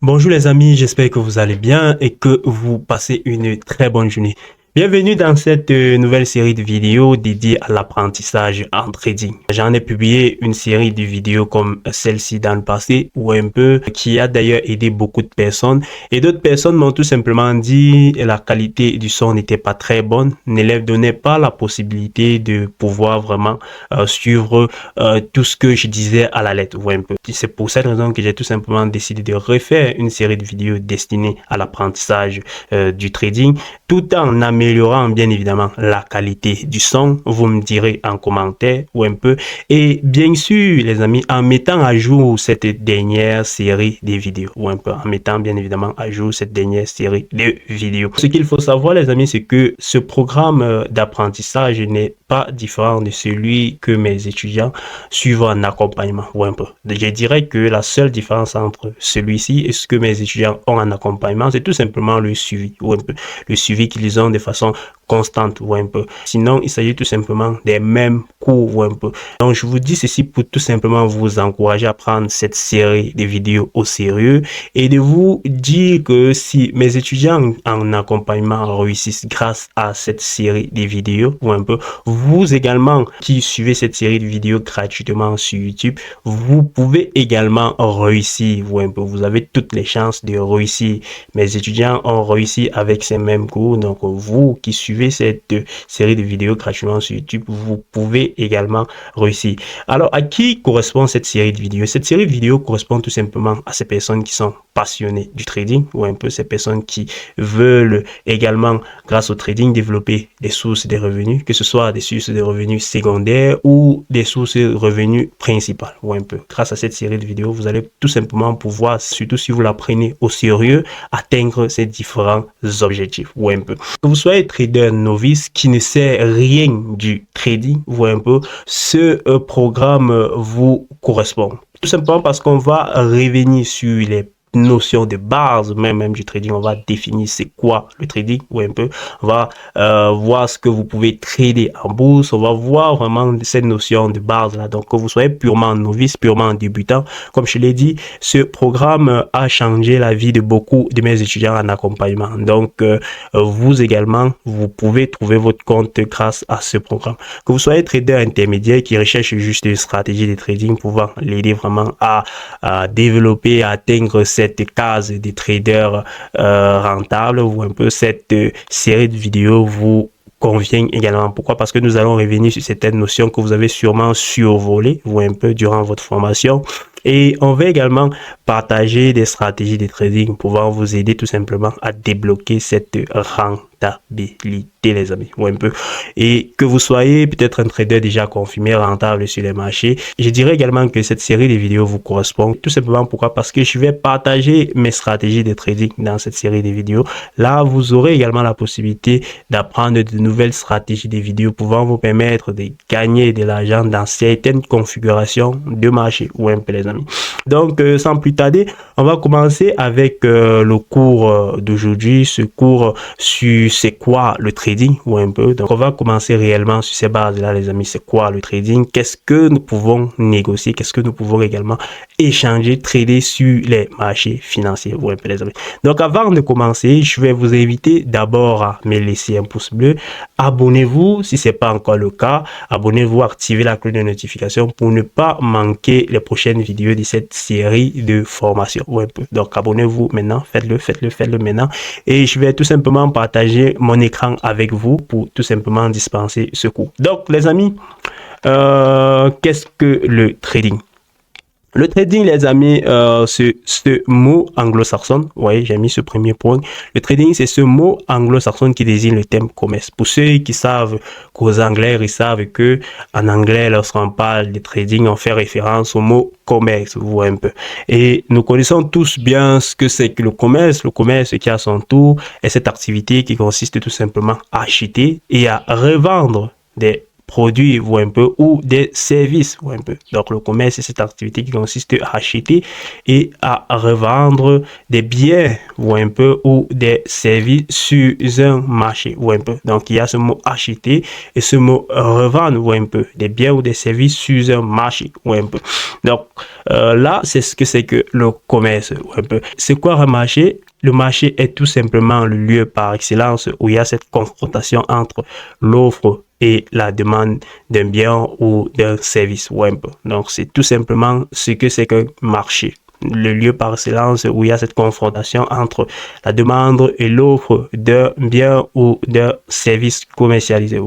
Bonjour les amis, j'espère que vous allez bien et que vous passez une très bonne journée. Bienvenue dans cette nouvelle série de vidéos dédiée à l'apprentissage en trading. J'en ai publié une série de vidéos comme celle-ci dans le passé ou un peu qui a d'ailleurs aidé beaucoup de personnes et d'autres personnes m'ont tout simplement dit que la qualité du son n'était pas très bonne, ne leur donnait pas la possibilité de pouvoir vraiment suivre tout ce que je disais à la lettre ou un peu. C'est pour cette raison que j'ai tout simplement décidé de refaire une série de vidéos destinées à l'apprentissage du trading tout en améliorant bien évidemment la qualité du son. Vous me direz en commentaire ou un peu. Et bien sûr, les amis, en mettant à jour cette dernière série de vidéos ou un peu en mettant bien évidemment à jour cette dernière série de vidéos. Ce qu'il faut savoir, les amis, c'est que ce programme d'apprentissage n'est pas différent de celui que mes étudiants suivent en accompagnement ou un peu. Je dirais que la seule différence entre celui-ci et ce que mes étudiants ont en accompagnement, c'est tout simplement le suivi ou un peu. Le suivi qu'ils ont de façon constante ou un peu. Sinon, il s'agit tout simplement des mêmes cours ou un peu. Donc, je vous dis ceci pour tout simplement vous encourager à prendre cette série de vidéos au sérieux et de vous dire que si mes étudiants en accompagnement réussissent grâce à cette série de vidéos ou un peu, vous également qui suivez cette série de vidéos gratuitement sur YouTube, vous pouvez également réussir ou un peu. Vous avez toutes les chances de réussir. Mes étudiants ont réussi avec ces mêmes cours. Donc, vous qui suivez cette série de vidéos gratuitement sur YouTube, vous pouvez également réussir. Alors, à qui correspond cette série de vidéos? Cette série de vidéos correspond tout simplement à ces personnes qui sont passionnées du trading ou un peu ces personnes qui veulent également, grâce au trading, développer des sources de revenus, que ce soit des sources de revenus secondaires ou des sources de revenus principales ou un peu. Grâce à cette série de vidéos, vous allez tout simplement pouvoir, surtout si vous la prenez au sérieux, atteindre ces différents objectifs ou un peu. Que vous soyez trader novice qui ne sait rien du trading ou un peu, ce programme vous correspond. Tout simplement parce qu'on va revenir sur les notions de base même du trading. On va définir c'est quoi le trading ou un peu, on va voir ce que vous pouvez trader en bourse, on va voir vraiment cette notion de base là. Donc que vous soyez purement novice, purement débutant, comme je l'ai dit, ce programme a changé la vie de beaucoup de mes étudiants en accompagnement. Donc vous également, vous pouvez trouver votre compte grâce à ce programme. Que vous soyez trader intermédiaire qui recherche juste une stratégie de trading pouvant l'aider vraiment à développer, à atteindre cette case des traders rentables ou un peu cette série de vidéos vous convient également. Pourquoi? Parce que nous allons revenir sur certaines notions que vous avez sûrement survolées ou un peu durant votre formation. Et on va également partager des stratégies de trading pouvant vous aider tout simplement à débloquer cette rentabilité, les amis, ou un peu. Et que vous soyez peut-être un trader déjà confirmé, rentable sur les marchés, je dirais également que cette série de vidéos vous correspond. Tout simplement pourquoi? Parce que je vais partager mes stratégies de trading dans cette série de vidéos. Là, vous aurez également la possibilité d'apprendre de nouvelles stratégies de vidéos pouvant vous permettre de gagner de l'argent dans certaines configurations de marché ou un peu, les amis. Donc, sans plus tarder, on va commencer avec le cours d'aujourd'hui, ce cours sur c'est quoi le trading ou un peu. Donc, on va commencer réellement sur ces bases-là, les amis. C'est quoi le trading? Qu'est-ce que nous pouvons négocier? Qu'est-ce que nous pouvons également échanger, trader sur les marchés financiers ou un peu, les amis. Donc, avant de commencer, je vais vous inviter d'abord à me laisser un pouce bleu. Abonnez-vous si ce n'est pas encore le cas. Abonnez-vous, activez la cloche de notification pour ne pas manquer les prochaines vidéos de cette série de formation ou un peu. Donc, abonnez-vous maintenant, faites-le maintenant. Et je vais tout simplement partager mon écran avec vous pour tout simplement dispenser ce cours. Donc, les amis, qu'est-ce que le trading? Le trading, les amis, ce mot anglo-saxon, oui, j'ai mis ce premier point. Le trading, c'est ce mot anglo-saxon qui désigne le terme commerce. Pour ceux qui savent qu'aux anglais, ils savent que en anglais, lorsqu'on parle de trading, on fait référence au mot commerce, vous voyez un peu. Et nous connaissons tous bien ce que c'est que le commerce. Le commerce qui à son tour est cette activité qui consiste tout simplement à acheter et à revendre des produits, vous un peu, ou des services, vous un peu. Donc, le commerce, c'est cette activité qui consiste à acheter et à revendre des biens, vous un peu, ou des services sur un marché, vous un peu. Donc, il y a ce mot acheter et ce mot revendre, vous un peu, des biens ou des services sur un marché, vous un peu. Donc, là, c'est ce que c'est que le commerce, vous un peu. C'est quoi un marché? Le marché est tout simplement le lieu par excellence où il y a cette confrontation entre l'offre et la demande d'un bien ou d'un service web. Donc, c'est tout simplement ce que c'est qu'un marché. Le lieu par excellence où il y a cette confrontation entre la demande et l'offre d'un bien ou d'un service commercialisé.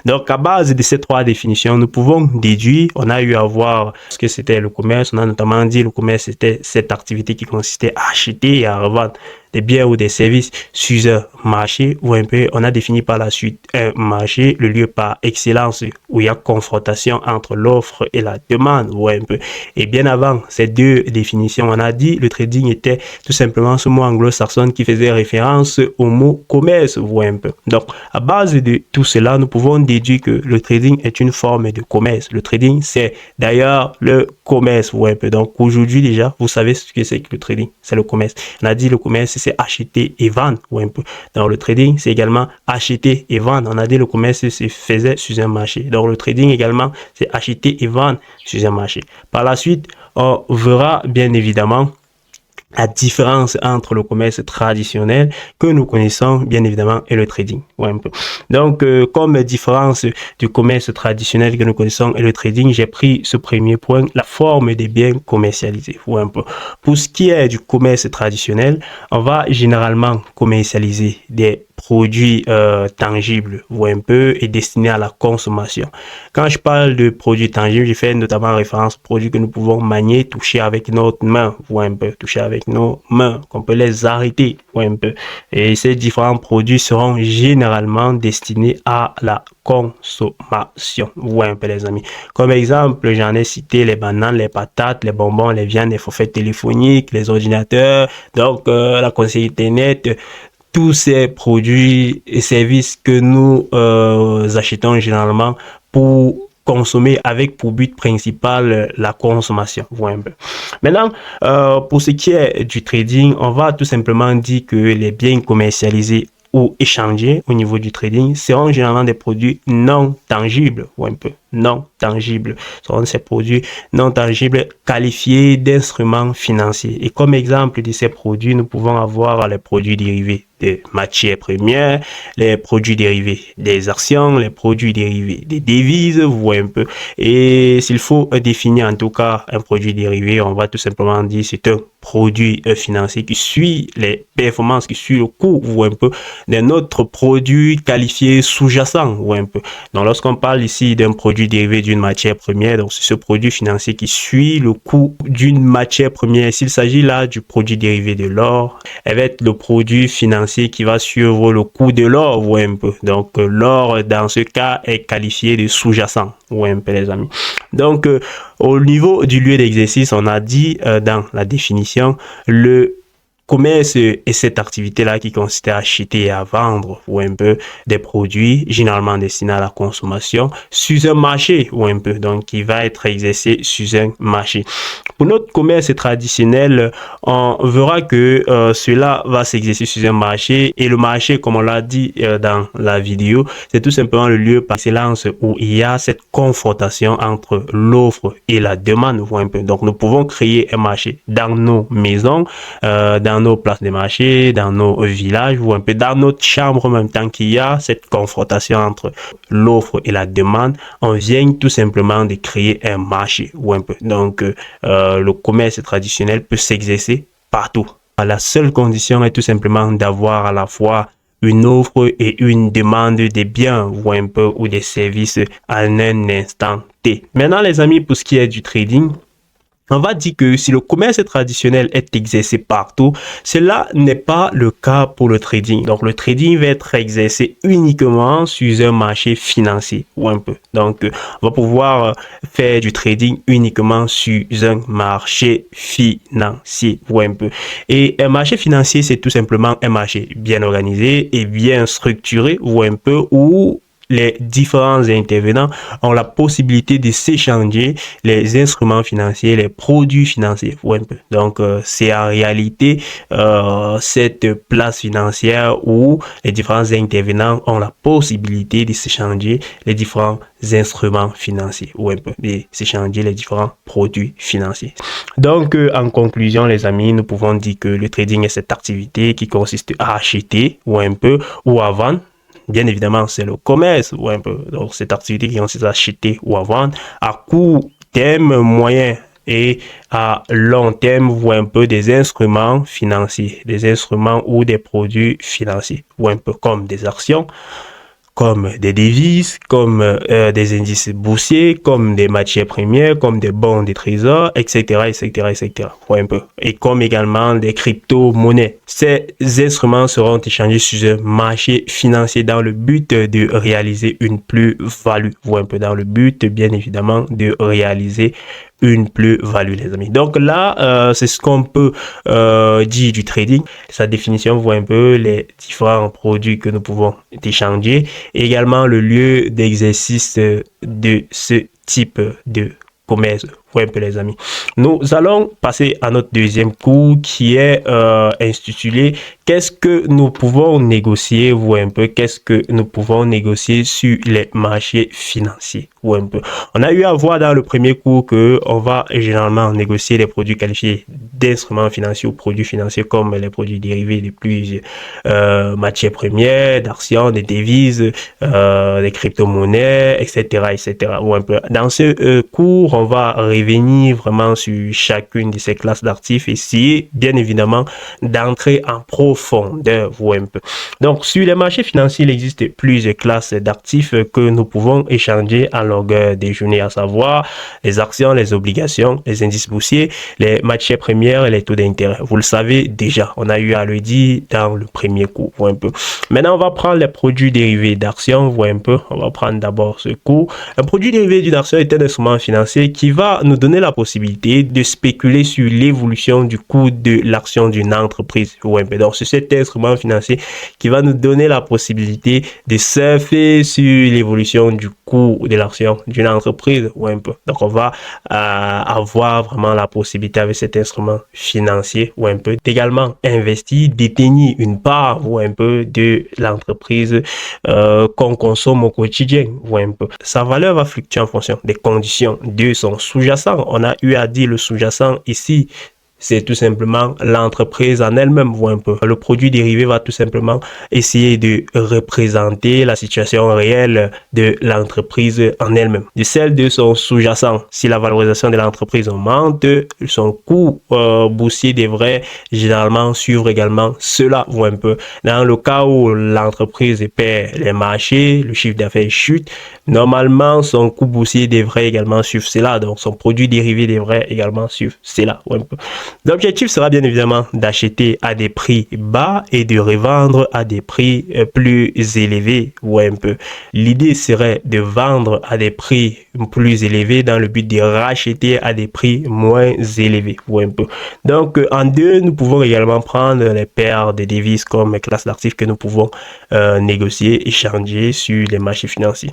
Donc, à base de ces trois définitions, nous pouvons déduire, on a eu à voir ce que c'était le commerce. On a notamment dit le commerce, c'était cette activité qui consistait à acheter et à revendre des biens ou des services sur un marché ou un peu, on a défini par la suite un marché, le lieu par excellence où il y a confrontation entre l'offre et la demande ou un peu. Et bien avant ces deux définitions, on a dit le trading était tout simplement ce mot anglo-saxon qui faisait référence au mot commerce ou un peu. Donc, à base de tout cela, nous pouvons déduire que le trading est une forme de commerce. Le trading, c'est d'ailleurs le commerce ou un peu. Donc, aujourd'hui déjà, vous savez ce que c'est que le trading, c'est le commerce. On a dit le commerce, c'est acheter et vendre ou un peu. Dans le trading, c'est également acheter et vendre. On a dit le commerce se faisait sur un marché. Donc le trading également, c'est acheter et vendre sur un marché. Par la suite, on verra bien évidemment la différence entre le commerce traditionnel que nous connaissons bien évidemment et le trading. Un peu. Donc, comme différence du commerce traditionnel que nous connaissons et le trading, j'ai pris ce premier point, la forme des biens commercialisés. Un peu. Pour ce qui est du commerce traditionnel, on va généralement commercialiser des produits tangibles, un peu, et destinés à la consommation. Quand je parle de produits tangibles, je fais notamment référence aux produits que nous pouvons manier, toucher avec notre main, un peu, toucher avec nos mains, qu'on peut les arrêter, un peu. Et ces différents produits seront généralement destinés à la consommation, un peu les amis. Comme exemple, j'en ai cité les bananes, les patates, les bonbons, les viandes, les forfaits téléphoniques, les ordinateurs, donc la conseillère internet, tous ces produits et services que nous achetons généralement pour consommer avec pour but principal la consommation. Maintenant, pour ce qui est du trading, on va tout simplement dire que les biens commercialisés ou échangés au niveau du trading seront généralement des produits non tangibles un peu. Non tangibles seront ces produits non tangibles qualifiés d'instruments financiers. Et comme exemple de ces produits, nous pouvons avoir les produits dérivés des matières premières, les produits dérivés des actions, les produits dérivés des devises, un peu. Et s'il faut définir en tout cas un produit dérivé, on va tout simplement dire c'est un produit financier qui suit les performances, qui suit le cours un peu d'un autre produit qualifié sous-jacent un peu. Donc lorsqu'on parle ici d'un produit dérivé d'une matière première, donc c'est ce produit financier qui suit le cours d'une matière première. S'il s'agit là du produit dérivé de l'or, elle va être le produit financier qui va suivre le cours de l'or un peu. Donc l'or dans ce cas est qualifié de sous-jacent un peu les amis. Donc au niveau du lieu d'exercice, on a dit dans la définition le commerce est cette activité-là qui consiste à acheter et à vendre un peu des produits généralement destinés à la consommation sur un marché un peu, donc qui va être exercé sur un marché. Pour notre commerce traditionnel, on verra que cela va s'exercer sur un marché et le marché, comme on l'a dit dans la vidéo, c'est tout simplement le lieu par excellence où il y a cette confrontation entre l'offre et la demande un peu. Donc nous pouvons créer un marché dans nos maisons, dans nos places de marché, dans nos villages ou un peu dans notre chambre en même temps qu'il y a cette confrontation entre l'offre et la demande, on vient tout simplement de créer un marché ou un peu. Donc le commerce traditionnel peut s'exercer partout. La seule condition est tout simplement d'avoir à la fois une offre et une demande des biens ou un peu ou des services en un instant T. Maintenant les amis, pour ce qui est du trading, on va dire que si le commerce traditionnel est exercé partout, cela n'est pas le cas pour le trading. Donc, le trading va être exercé uniquement sur un marché financier ou un peu. Donc, on va pouvoir faire du trading uniquement sur un marché financier ou un peu. Et un marché financier, c'est tout simplement un marché bien organisé et bien structuré ou un peu où les différents intervenants ont la possibilité de s'échanger les instruments financiers, les produits financiers. Un peu. Donc, c'est en réalité cette place financière où les différents intervenants ont la possibilité de s'échanger les différents instruments financiers ou un peu de s'échanger les différents produits financiers. Donc, en conclusion, les amis, nous pouvons dire que le trading est cette activité qui consiste à acheter ou un peu ou à vendre. Bien évidemment, c'est le commerce ou un peu. Donc, cette activité qui consiste à acheter ou à vendre à court terme, moyen et à long terme, ou un peu des instruments financiers, des instruments ou des produits financiers, ou un peu comme des actions, comme des devises, comme des indices boursiers, comme des matières premières, comme des bons des trésors, etc., etc., etc. Un peu. Et comme également des crypto-monnaies. Ces instruments seront échangés sur un marché financier dans le but de réaliser une plus-value. Un peu dans le but, bien évidemment, de réaliser une plus-value, les amis. Donc là, c'est ce qu'on peut dire du trading. Sa définition voit un peu les différents produits que nous pouvons échanger. Également le lieu d'exercice de ce type de commerce. Un peu, les amis. Nous allons passer à notre deuxième cours qui est intitulé qu'est-ce que nous pouvons négocier, un peu, qu'est-ce que nous pouvons négocier sur les marchés financiers, un peu. On a eu à voir dans le premier cours que on va généralement négocier les produits qualifiés d'instruments financiers ou produits financiers comme les produits dérivés des plus matières premières, d'actions, des devises, des crypto-monnaies, etc., etc. Un peu. Dans ce cours, on va revenir vraiment sur chacune de ces classes d'actifs et essayer bien évidemment d'entrer en profondeur un peu. Donc sur les marchés financiers, il existe plusieurs classes d'actifs que nous pouvons échanger en longueur des journées, à savoir les actions, les obligations, les indices boursiers, les matières premières et les taux d'intérêt. Vous le savez déjà, on a eu à le dire dans le premier cours un peu. Maintenant, on va prendre les produits dérivés d'actions, un peu. On va prendre d'abord ce cours. Un produit dérivé d'une action est un instrument financier qui va nous donner la possibilité de spéculer sur l'évolution du cours de l'action d'une entreprise. Donc, c'est cet instrument financier qui va nous donner la possibilité de surfer sur l'évolution du cours de l'action d'une entreprise. Donc, on va avoir vraiment la possibilité avec cet instrument financier d'également investir, détenir une part un peu de l'entreprise qu'on consomme au quotidien. Sa valeur va fluctuer en fonction des conditions de son sous-jacent. On a eu à dire le sous-jacent ici. C'est tout simplement l'entreprise en elle-même, un peu. Le produit dérivé va tout simplement essayer de représenter la situation réelle de l'entreprise en elle-même, de celle de son sous-jacent. Si la valorisation de l'entreprise augmente, son coût boursier devrait généralement suivre également cela, un peu. Dans le cas où l'entreprise perd les marchés, le chiffre d'affaires chute, normalement son coût boursier devrait également suivre cela, donc son produit dérivé devrait également suivre cela, un peu. L'objectif sera bien évidemment d'acheter à des prix bas et de revendre à des prix plus élevés, un peu. L'idée serait de vendre à des prix plus élevés dans le but de racheter à des prix moins élevés, un peu. Donc, en deux, nous pouvons également prendre les paires de devises comme classe d'actifs que nous pouvons négocier, échanger sur les marchés financiers.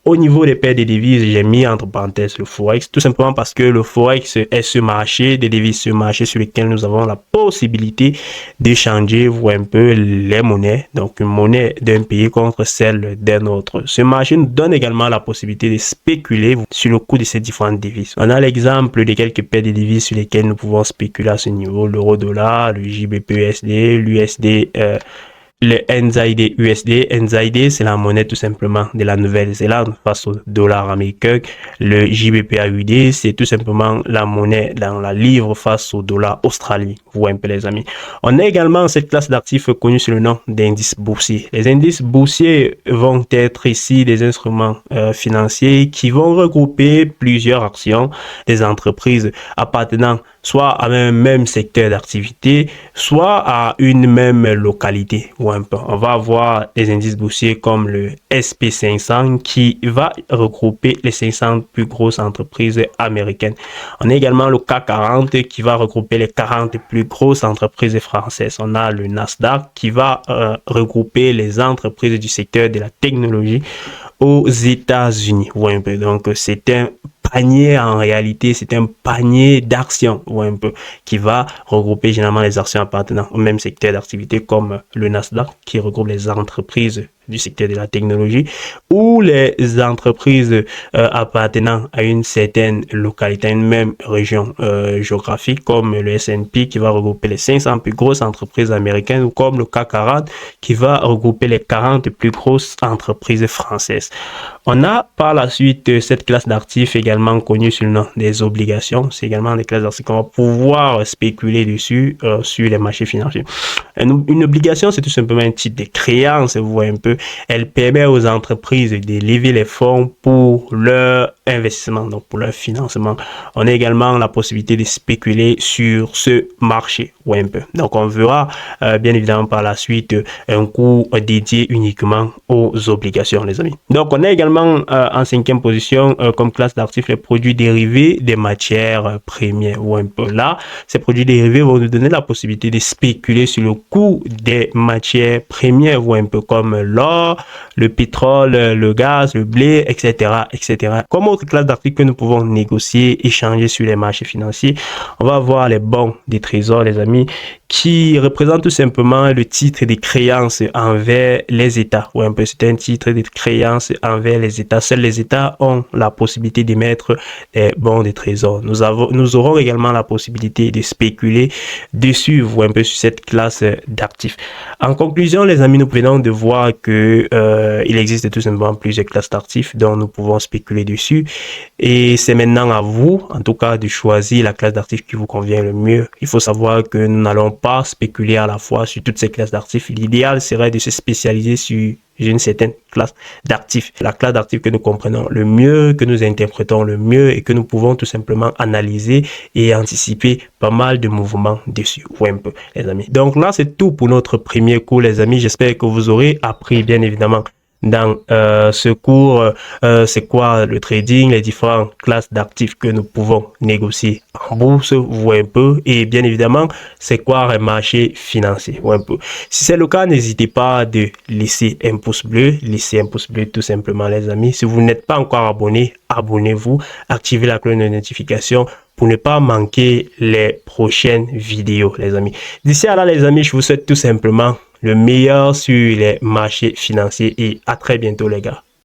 Au niveau des paires de devises, j'ai mis entre parenthèses le Forex, tout simplement parce que le Forex est ce marché des devises, ce marché sur lequel nous avons la possibilité d'échanger un peu les monnaies, donc une monnaie d'un pays contre celle d'un autre. Ce marché nous donne également la possibilité de spéculer sur le coût de ces différentes devises. On a l'exemple de quelques paires de devises sur lesquelles nous pouvons spéculer à ce niveau: l'euro-dollar, le JBP-USD, l'USD, le NZD USD. NZD, c'est la monnaie tout simplement de la Nouvelle-Zélande face au dollar américain. Le JBP-AUD, c'est tout simplement la monnaie dans la livre face au dollar australien. Vous un peu, les amis. On a également cette classe d'actifs connue sous le nom d'indices boursiers. Les indices boursiers vont être ici des instruments financiers qui vont regrouper plusieurs actions des entreprises appartenant soit à un même secteur d'activité, soit à une même localité ou un peu. On va avoir des indices boursiers comme le SP500 qui va regrouper les 500 plus grosses entreprises américaines. On a également le CAC 40 qui va regrouper les 40 plus grosses entreprises françaises. On a le Nasdaq qui va regrouper les entreprises du secteur de la technologie aux États-Unis. Ouais, un peu. Donc, c'est un panier en réalité, c'est un panier d'actions ou un peu qui va regrouper généralement les actions appartenant au même secteur d'activité comme le Nasdaq qui regroupe les entreprises du secteur de la technologie ou les entreprises appartenant à une certaine localité, à une même région géographique comme le S&P qui va regrouper les 500 plus grosses entreprises américaines ou comme le CAC 40 qui va regrouper les 40 plus grosses entreprises françaises. On a par la suite cette classe d'actifs également connue sous le nom des obligations. C'est également des classes d'actifs qu'on va pouvoir spéculer dessus sur les marchés financiers. Une obligation, c'est tout simplement un type de créance, vous voyez un peu. Elle permet aux entreprises de lever les fonds pour leur investissement, donc pour leur financement. On a également la possibilité de spéculer sur ce marché, ouais, un peu. Donc on verra bien évidemment par la suite un cours dédié uniquement aux obligations, les amis. Donc on a également en 5e position comme classe d'actifs les produits dérivés des matières premières, ou un peu. Là, ces produits dérivés vont nous donner la possibilité de spéculer sur le coût des matières premières, ou un peu comme l'or, le pétrole, le gaz, le blé, etc., etc. Comme autre classe d'actifs que nous pouvons négocier, échanger sur les marchés financiers, on va avoir les bons des trésors, les amis, qui représente tout simplement le titre de créance envers les États. Ouais, un peu, c'est un titre de créance envers les États. Seuls les États ont la possibilité d'émettre des bons de trésor. Nous aurons également la possibilité de spéculer dessus, ou un peu sur cette classe d'actifs. En conclusion, les amis, nous venons de voir que il existe tout simplement plusieurs classes d'actifs dont nous pouvons spéculer dessus. Et c'est maintenant à vous, en tout cas, de choisir la classe d'actifs qui vous convient le mieux. Il faut savoir que nous n'allons pas spéculer à la fois sur toutes ces classes d'actifs. L'idéal serait de se spécialiser sur une certaine classe d'actifs. La classe d'actifs que nous comprenons le mieux, que nous interprétons le mieux et que nous pouvons tout simplement analyser et anticiper pas mal de mouvements dessus. Ouais, un peu, les amis. Donc là, c'est tout pour notre premier cours, les amis. J'espère que vous aurez appris, bien évidemment, dans ce cours, c'est quoi le trading, les différentes classes d'actifs que nous pouvons négocier en bourse, voyez un peu, et bien évidemment, c'est quoi un marché financier, voyez un peu. Si c'est le cas, n'hésitez pas de laisser un pouce bleu, tout simplement, les amis. Si vous n'êtes pas encore abonné, abonnez-vous, activez la cloche de notification pour ne pas manquer les prochaines vidéos, les amis. D'ici à là, les amis, je vous souhaite tout simplement le meilleur sur les marchés financiers et à très bientôt, les gars.